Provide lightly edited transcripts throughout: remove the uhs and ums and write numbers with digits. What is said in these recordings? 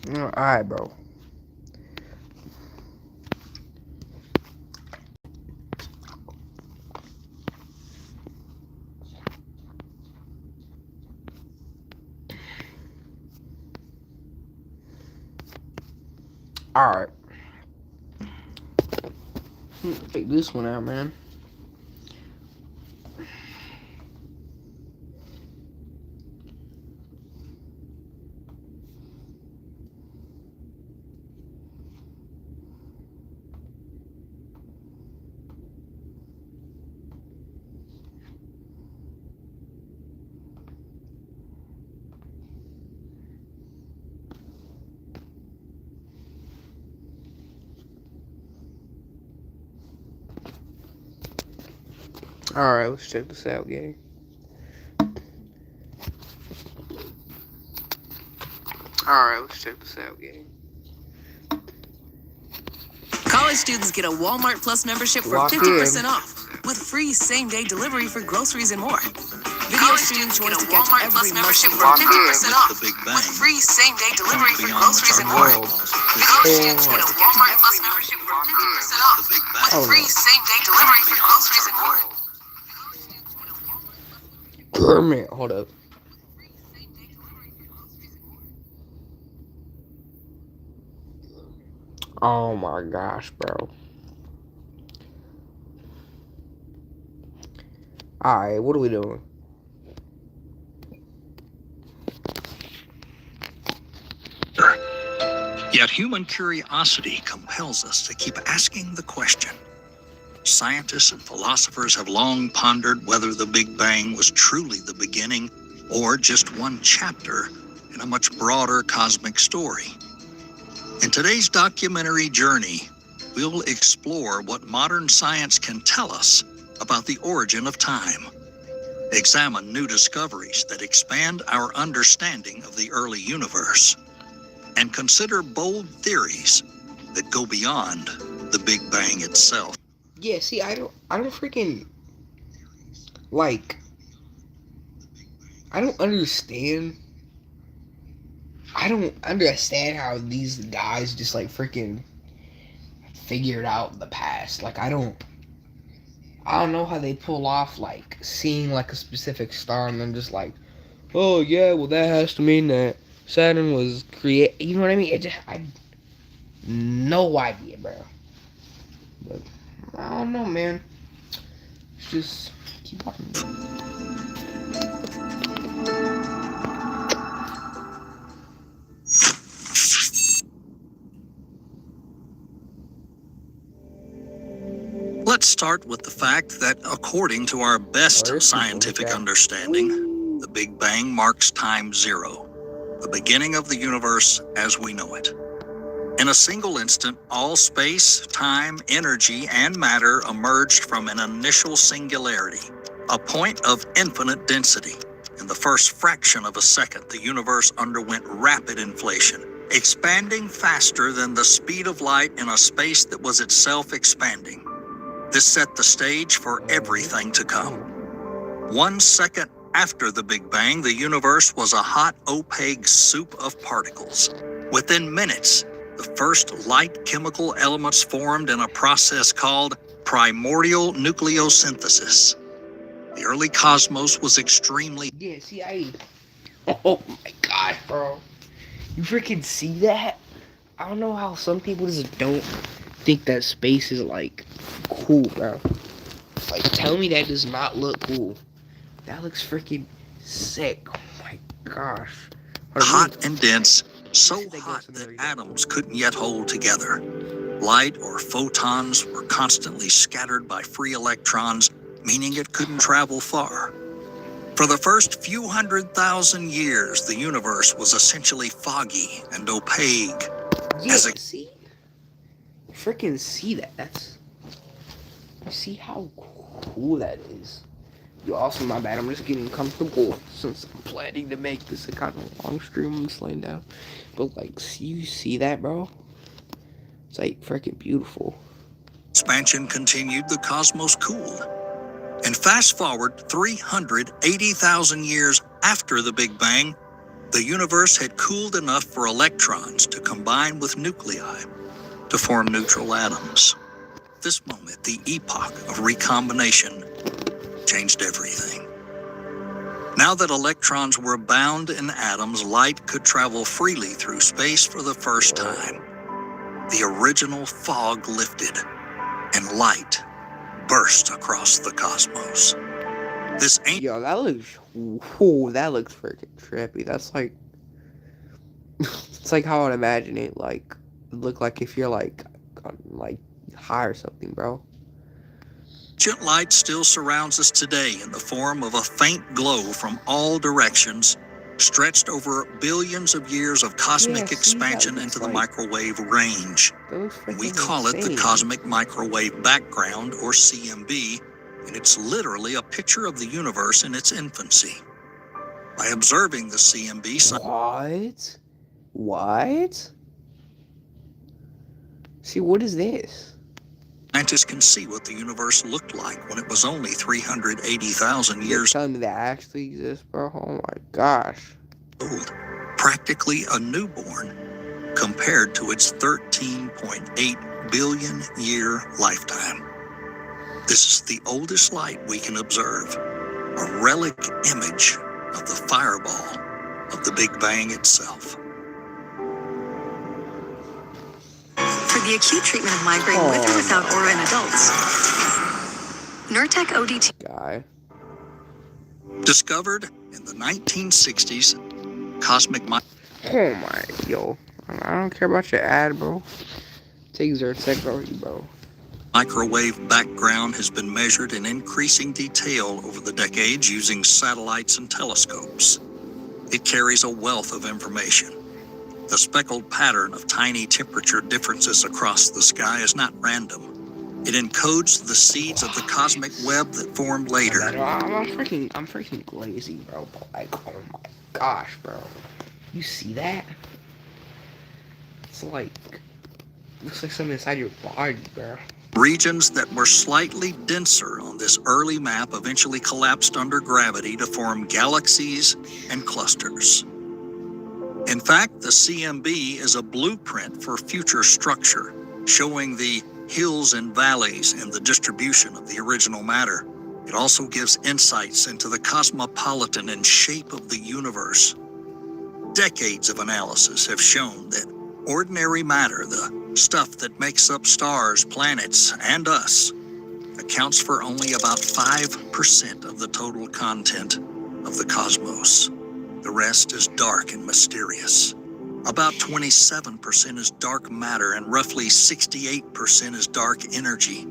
Alright, bro. Alright. Take this one out, man. Alright, let's check this out, gang. Alright, let's check this out, gang. College students get a Walmart Plus membership for 50% off with free same-day delivery for groceries and more. Video streaming choice to catch every membership for 50% off with free same-day delivery for groceries and more. Video students get a Walmart Plus membership for 50% off with free same-day delivery for groceries and more. Kermit, hold up. Oh my gosh, bro. Alright, what are we doing? Yet human curiosity compels us to keep asking the question. Scientists and philosophers have long pondered whether the Big Bang was truly the beginning or just one chapter in a much broader cosmic story. In today's documentary journey, we'll explore what modern science can tell us about the origin of time, examine new discoveries that expand our understanding of the early universe, and consider bold theories that go beyond the Big Bang itself. Yeah, see, I don't freaking, like, I don't understand how these guys just, like, freaking figured out the past. Like, I don't know how they pull off, like, seeing, like, a specific star and then just, like, oh, yeah, well, that has to mean that Saturn was created. You know what I mean? I no idea, bro. But I don't know, man. It's just keep walking. Let's start with the fact that according to our best scientific understanding, the Big Bang marks time zero, the beginning of the universe as we know it. In a single instant, all space, time, energy, and matter emerged from an initial singularity, a point of infinite density. In the first fraction of a second, the universe underwent rapid inflation, expanding faster than the speed of light in a space that was itself expanding. This set the stage for everything to come. 1 second after the Big Bang, the universe was a hot, opaque soup of particles. Within minutes, the first light chemical elements formed in a process called primordial nucleosynthesis. The early cosmos was extremely... Yeah, see, oh my god, bro. You freaking see that? I don't know how some people just don't think that space is, like, cool, bro. Like, tell me that does not look cool. That looks freaking sick. Oh my gosh. Hot and dense, so hot that atoms couldn't yet hold together. Light or photons were constantly scattered by free electrons, meaning it couldn't travel far. For the first few 100,000 years, the universe was essentially foggy and opaque. Yeah, see? Freaking see that. You see how cool that is? Yo, also, my bad. I'm just getting comfortable since I'm planning to make this a kind of long stream. I'm just laying down. But, like, you see that, bro? It's, like, freaking beautiful. Expansion continued, the cosmos cooled. And fast forward 380,000 years after the Big Bang, The universe had cooled enough for electrons to combine with nuclei to form neutral atoms. This moment, the epoch of recombination, changed everything. Now that electrons were bound in atoms, light could travel freely through space for the first time. The original fog lifted, and light burst across the cosmos. This ain't. Yo, that looks freaking trippy. That's like, it's like how I'd imagine it. Like, look like if you're like high or something, bro. Ancient light still surrounds us today in the form of a faint glow from all directions, stretched over billions of years of cosmic expansion into the microwave range. We call it the cosmic microwave background, or CMB, and it's literally a picture of the universe in its infancy. By observing the CMB... What? See, what is this? Scientists can see what the universe looked like when it was only 380,000 years You're telling me that actually exists, bro? Oh my gosh. Old. Practically a newborn compared to its 13.8 billion year lifetime. This is the oldest light we can observe, a relic image of the fireball of the Big Bang itself. For the acute treatment of migraine with or without aura in adults, Nurtec ODT Guy. Discovered in the 1960s, cosmic Oh my, yo. I don't care about your ad, bro. Take Zyrtec over you, bro. Microwave background has been measured in increasing detail over the decades using satellites and telescopes. It carries a wealth of information. The speckled pattern of tiny temperature differences across the sky is not random. It encodes the seeds of the cosmic web that formed later. I'm freaking lazy, bro. Like, oh my gosh, bro. You see that? It's like, looks like something inside your body, bro. Regions that were slightly denser on this early map eventually collapsed under gravity to form galaxies and clusters. In fact, the CMB is a blueprint for future structure, showing the hills and valleys and the distribution of the original matter. It also gives insights into the cosmopolitan and shape of the universe. Decades of analysis have shown that ordinary matter, the stuff that makes up stars, planets, and us, accounts for only about 5% of the total content of the cosmos. The rest is dark and mysterious. About 27% is dark matter and roughly 68% is dark energy,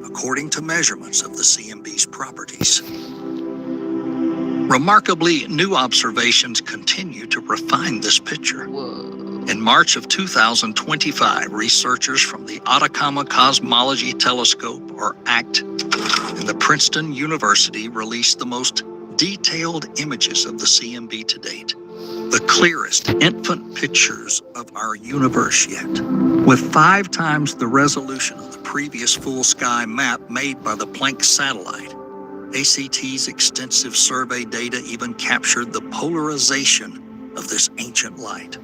according to measurements of the CMB's properties. Remarkably, new observations continue to refine this picture. In March of 2025, researchers from the Atacama Cosmology Telescope, or ACT, and the Princeton University released the most detailed images of the CMB to date. The clearest infant pictures of our universe yet, with 5 times the resolution of the previous full sky map made by the Planck satellite. ACT's extensive survey data even captured the polarization of this ancient light.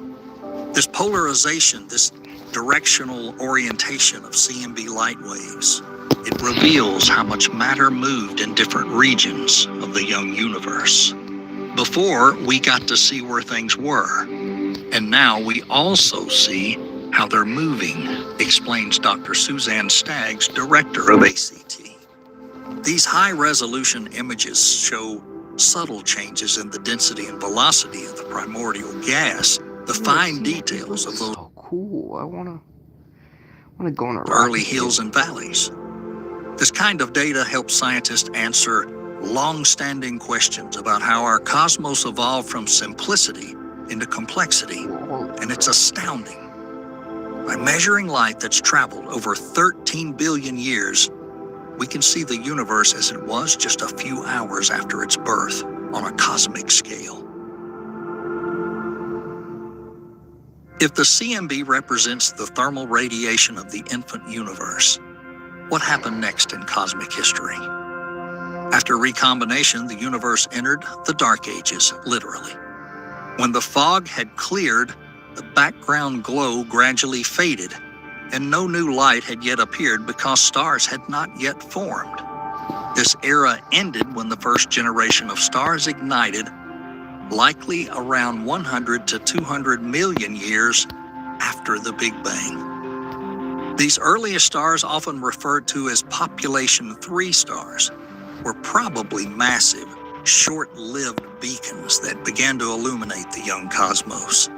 This polarization, this directional orientation of CMB light waves, it reveals how much matter moved in different regions of the young universe. Before, we got to see where things were, and now we also see how they're moving, explains Dr. Suzanne Staggs, director of ACT. These high-resolution images show subtle changes in the density and velocity of the primordial gas, the fine details of those so cool. I wanna go on a early hills and valleys. This kind of data helps scientists answer long-standing questions about how our cosmos evolved from simplicity into complexity, and it's astounding. By measuring light that's traveled over 13 billion years, we can see the universe as it was just a few hours after its birth on a cosmic scale. If the CMB represents the thermal radiation of the infant universe, what happened next in cosmic history? After recombination, the universe entered the Dark Ages, literally. When the fog had cleared, the background glow gradually faded, and no new light had yet appeared because stars had not yet formed. This era ended when the first generation of stars ignited, likely around 100 to 200 million years after the Big Bang. These earliest stars, often referred to as population 3 stars, were probably massive, short-lived beacons that began to illuminate the young cosmos.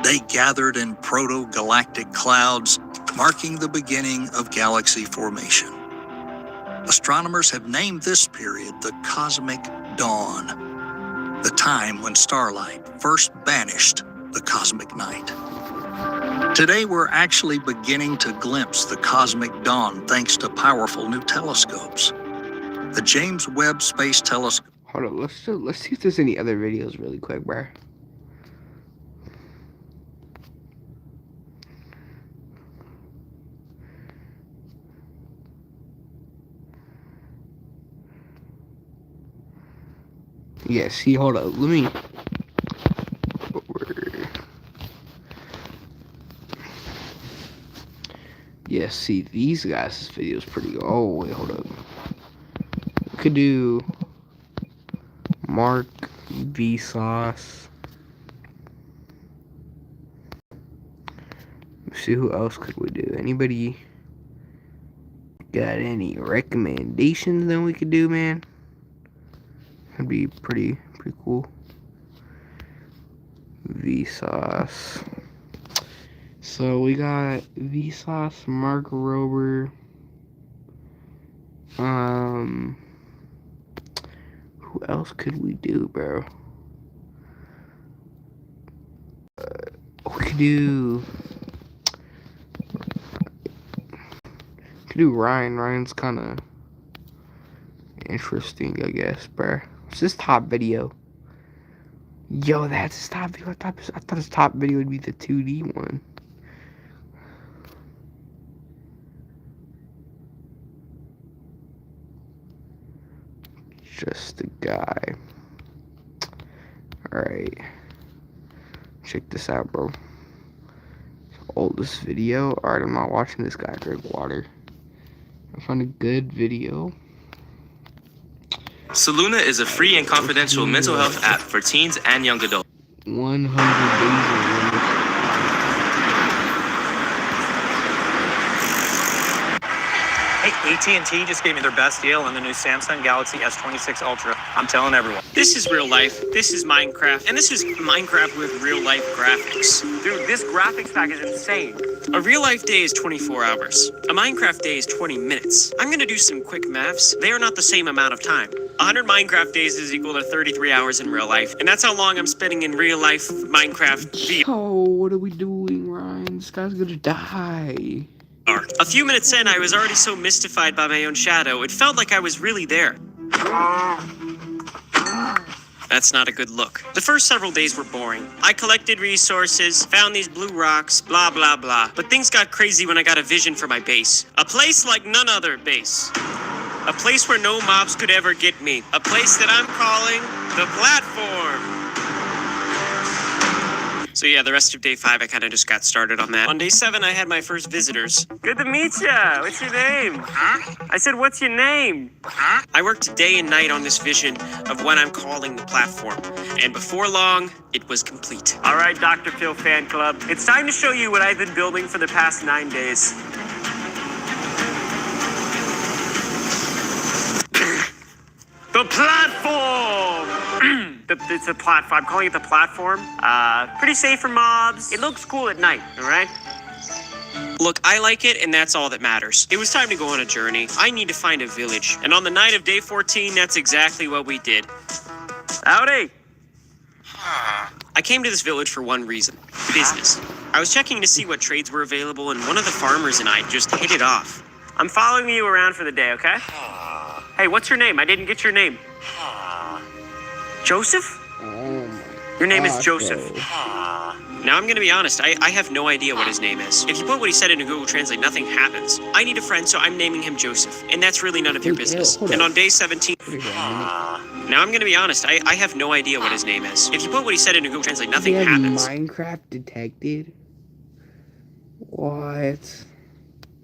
They gathered in proto-galactic clouds, marking the beginning of galaxy formation. Astronomers have named this period the Cosmic Dawn, the time when starlight first banished the cosmic night. Today, we're actually beginning to glimpse the cosmic dawn thanks to powerful new telescopes. The James Webb Space Telescope. Hold on, let's see if there's any other videos really quick, bro. Yeah, see, hold up, let me... Yeah, see, these guys' video's pretty good. Oh, wait, hold up. We could do Mark Vsauce. Let's see, who else could we do? Anybody got any recommendations that we could do, man? That'd be pretty cool. Vsauce. So we got Vsauce, Mark Rober. Who else could we do, bro? We could do Ryan. Ryan's kind of interesting, I guess, bro. What's his top video? Yo, that's his top video. I thought his top video would be the 2D one. Just a guy. Alright. Check this out, bro. Oldest video. Alright, I'm not watching this guy drink water. I found a good video. Soluna is a free and confidential mental health app for teens and young adults. 100 days of Hey, AT&T just gave me their best deal on the new Samsung Galaxy S26 Ultra. I'm telling everyone. This is real life. This is Minecraft. And this is Minecraft with real life graphics. Dude, this graphics pack is insane. A real life day is 24 hours. A Minecraft day is 20 minutes. I'm gonna do some quick maths. They are not the same amount of time. 100 Minecraft days is equal to 33 hours in real life. And that's how long I'm spending in real life Minecraft. Oh, what are we doing, Ryan? This guy's gonna die. A few minutes in, I was already so mystified by my own shadow, it felt like I was really there. That's not a good look. The first several days were boring. I collected resources, found these blue rocks, blah blah blah. But things got crazy when I got a vision for my base. A place like none other base. A place where no mobs could ever get me. A place that I'm calling the Platform. So yeah, the rest of day 5, I kind of just got started on that. On day 7, I had my first visitors. Good to meet ya. What's your name? I said, what's your name? I worked day and night on this vision of what I'm calling the Platform. And before long, it was complete. All right, Dr. Phil fan club. It's time to show you what I've been building for the past 9 days. The Platform! It's a platform. I'm calling it the Platform. Pretty safe for mobs. It looks cool at night, all right? Look, I like it, and that's all that matters. It was time to go on a journey. I need to find a village. And on the night of day 14, that's exactly what we did. Howdy. I came to this village for one reason. Business. I was checking to see what trades were available, and one of the farmers and I just hit it off. I'm following you around for the day, okay? Hey, what's your name? I didn't get your name. Joseph? Oh my. Your name is Joseph. Now, I'm gonna be honest, I have no idea what his name is. If you put what he said into Google Translate, nothing happens. I need a friend, so I'm naming him Joseph. And that's really none of your business. And on day 17... Now I'm gonna be honest, I have no idea what his name is. If you put what he said into Google Translate, nothing They have happens. Minecraft detected? What?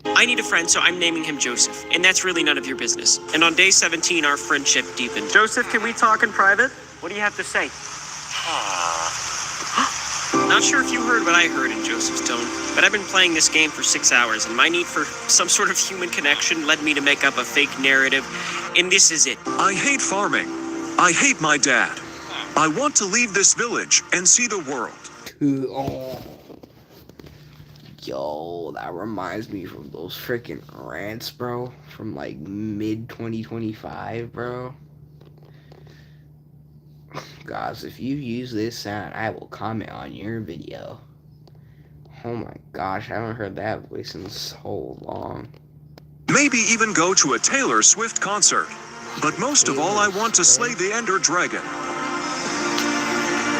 I need a friend, so I'm naming him Joseph, and that's really none of your business. And on day 17, our friendship deepened. Joseph, can we talk in private? What do you have to say? Not sure if you heard what I heard in Joseph's tone, but I've been playing this game for 6 hours, and my need for some sort of human connection led me to make up a fake narrative, and this is it. I hate farming. I hate my dad. I want to leave this village and see the world. Oh. Yo, that reminds me from those freaking rants, bro. From like mid 2025, bro. Guys, if you use this sound, I will comment on your video. Oh my gosh, I haven't heard that voice in so long. Maybe even go to a Taylor Swift concert. But most of all, I want to slay the Ender Dragon.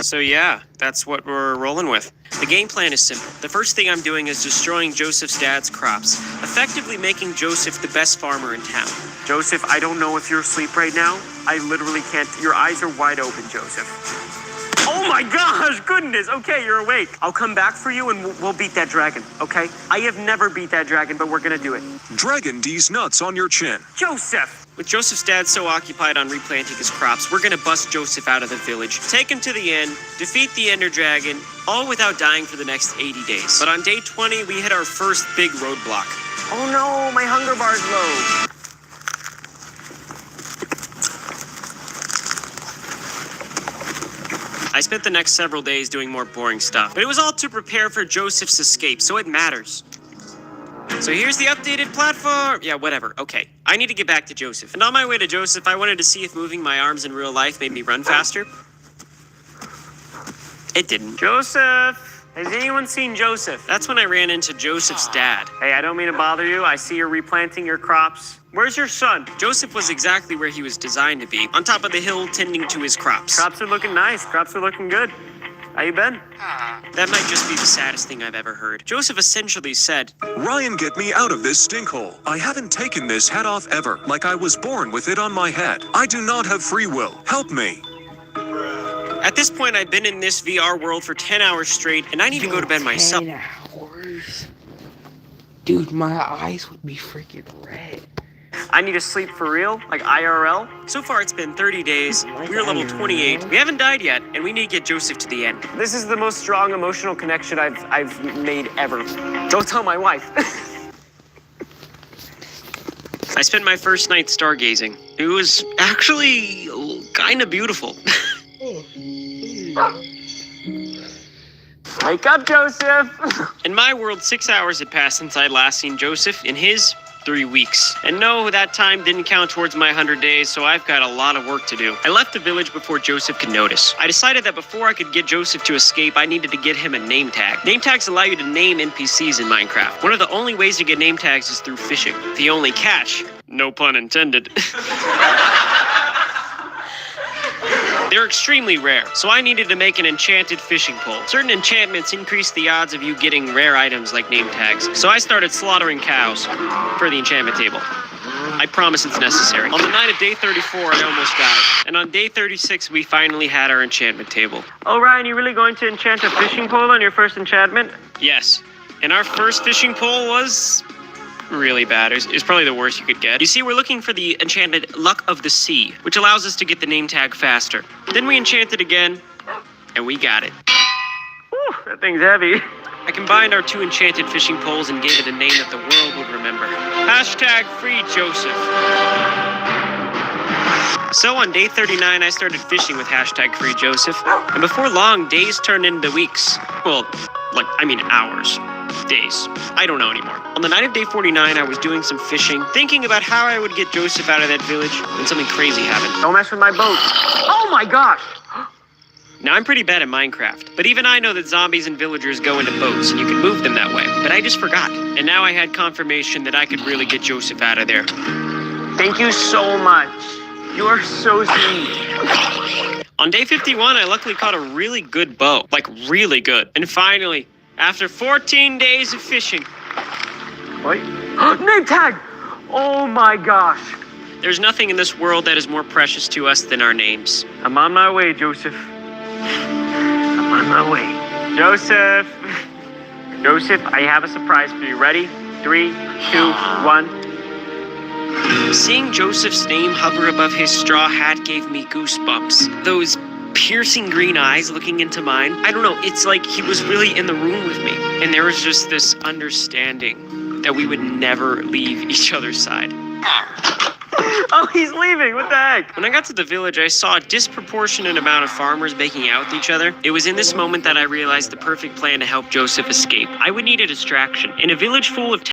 So yeah, that's what we're rolling with. The game plan is simple. The first thing I'm doing is destroying Joseph's dad's crops, effectively making Joseph the best farmer in town. Joseph, I don't know if you're asleep right now. I literally can't. Your eyes are wide open, Joseph. Oh my gosh, goodness. Okay, you're awake. I'll come back for you and we'll beat that dragon, okay? I have never beat that dragon, but we're gonna do it. Dragon D's nuts on your chin. Joseph! With Joseph's dad so occupied on replanting his crops, we're gonna bust Joseph out of the village, take him to the end, defeat the Ender Dragon, all without dying for the next 80 days. But on day 20, we hit our first big roadblock. Oh no, my hunger bar's low. I spent the next several days doing more boring stuff, but it was all to prepare for Joseph's escape, so it matters. So here's the updated platform. Yeah, whatever. Okay, I need to get back to Joseph. And on my way to Joseph, I wanted to see if moving my arms in real life made me run faster. It didn't. Joseph! Has anyone seen Joseph? That's when I ran into Joseph's dad. Hey, I don't mean to bother you. I see you're replanting your crops. Where's your son? Joseph was exactly where he was designed to be, on top of the hill tending to his crops. Crops are looking nice. Crops are looking good. How you been? That might just be the saddest thing I've ever heard. Joseph essentially said, Ryan, get me out of this stinkhole. I haven't taken this hat off ever, like I was born with it on my head. I do not have free will. Help me. At this point, I've been in this VR world for 10 hours straight, and I need to go to bed myself. 10 hours? Dude, my eyes would be freaking red. I need to sleep for real, like IRL. So far, it's been 30 days. We're level 28. We haven't died yet, and we need to get Joseph to the end. This is the most strong emotional connection I've made ever. Don't tell my wife. I spent my first night stargazing. It was actually kind of beautiful. Wake up, Joseph! In my world, 6 hours had passed since I'd last seen Joseph. In his, 3 weeks. And no, that time didn't count towards my 100 days, so I've got a lot of work to do. I left the village before Joseph could notice. I decided that before I could get Joseph to escape, I needed to get him a name tag. Name tags allow you to name NPCs in Minecraft. One of the only ways to get name tags is through fishing. The only catch, no pun intended. They're extremely rare, so I needed to make an enchanted fishing pole. Certain enchantments increase the odds of you getting rare items like name tags, so I started slaughtering cows for the enchantment table. I promise it's necessary. On the night of day 34, I almost died, and on day 36, we finally had our enchantment table. Oh, Ryan, you really going to enchant a fishing pole on your first enchantment? Yes, and our first fishing pole was really bad. It's probably the worst you could get. You see, we're looking for the enchanted Luck of the Sea, which allows us to get the name tag faster. Then we enchanted again, and we got it. Whew, that thing's heavy. I combined our 2 enchanted fishing poles and gave it a name that the world would remember. Hashtag free Joseph. So on day 39, I started fishing with hashtag free Joseph, and before long, days turned into weeks. Well, hours. Days. I don't know anymore. On the night of day 49, I was doing some fishing, thinking about how I would get Joseph out of that village, when something crazy happened. Don't mess with my boat. Oh my gosh! Now, I'm pretty bad at Minecraft, but even I know that zombies and villagers go into boats, and you can move them that way. But I just forgot. And now I had confirmation that I could really get Joseph out of there. Thank you so much. You are so sweet. On day 51, I luckily caught a really good bow. Like, really good. And finally, after 14 days of fishing... Wait. Name tag! Oh my gosh. There's nothing in this world that is more precious to us than our names. I'm on my way, Joseph. I'm on my way. Joseph! Joseph, I have a surprise for you. Ready? 3, 2, 1. Seeing Joseph's name hover above his straw hat gave me goosebumps. Those piercing green eyes looking into mine. I don't know, it's like he was really in the room with me. And there was just this understanding that we would never leave each other's side. Oh, he's leaving. What the heck? When I got to the village, I saw a disproportionate amount of farmers making out with each other. It was in this moment that I realized the perfect plan to help Joseph escape. I would need a distraction. In a village full of